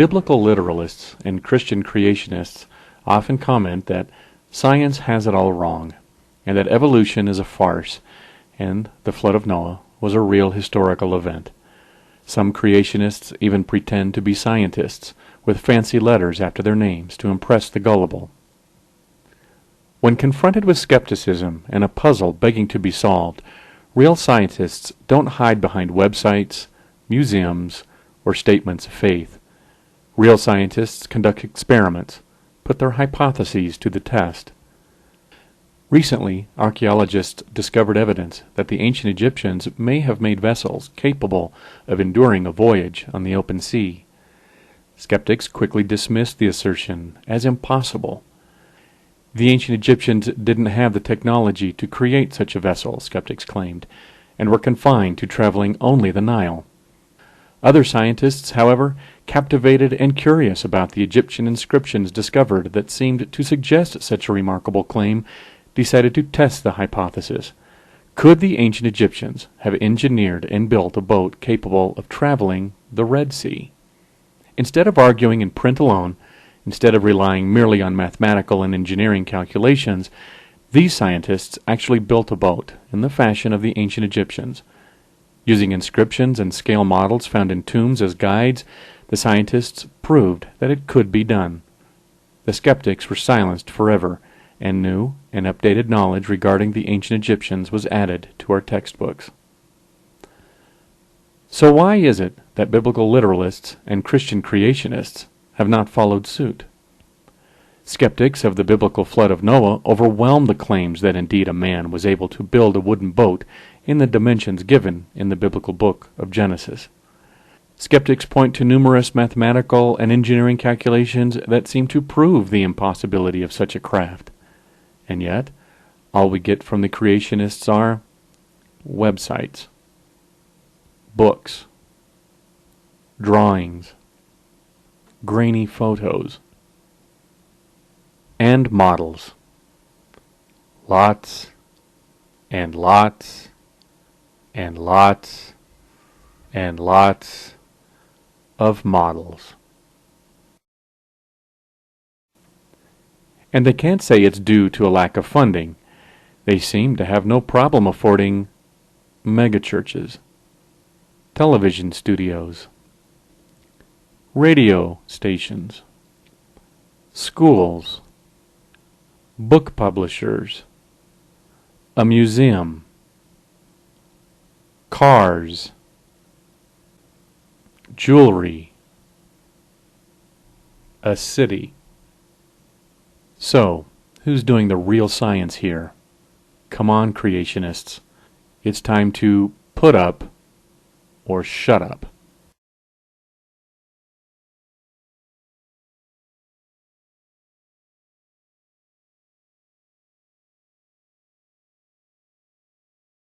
Biblical literalists and Christian creationists often comment that science has it all wrong, and that evolution is a farce, and the flood of Noah was a real historical event. Some creationists even pretend to be scientists, with fancy letters after their names to impress the gullible. When confronted with skepticism and a puzzle begging to be solved, real scientists don't hide behind websites, museums, or statements of faith. Real scientists conduct experiments, put their hypotheses to the test. Recently, archaeologists discovered evidence that the ancient Egyptians may have made vessels capable of enduring a voyage on the open sea. Skeptics quickly dismissed the assertion as impossible. The ancient Egyptians didn't have the technology to create such a vessel, skeptics claimed, and were confined to traveling only the Nile. Other scientists, however, captivated and curious about the Egyptian inscriptions discovered that seemed to suggest such a remarkable claim, decided to test the hypothesis. Could the ancient Egyptians have engineered and built a boat capable of traveling the Red Sea? Instead of arguing in print alone, instead of relying merely on mathematical and engineering calculations, these scientists actually built a boat in the fashion of the ancient Egyptians. Using inscriptions and scale models found in tombs as guides, the scientists proved that it could be done. The skeptics were silenced forever, and new and updated knowledge regarding the ancient Egyptians was added to our textbooks. So why is it that biblical literalists and Christian creationists have not followed suit? Skeptics of the biblical flood of Noah overwhelmed the claims that indeed a man was able to build a wooden boat in the dimensions given in the biblical book of Genesis. Skeptics point to numerous mathematical and engineering calculations that seem to prove the impossibility of such a craft. And yet, all we get from the creationists are websites, books, drawings, grainy photos, and models. Lots and lots and lots and lots of models. And they can't say it's due to a lack of funding. They seem to have no problem affording megachurches, television studios, radio stations, schools, book publishers, a museum, cars, jewelry, a city. So, who's doing the real science here? Come on, creationists. It's time to put up or shut up.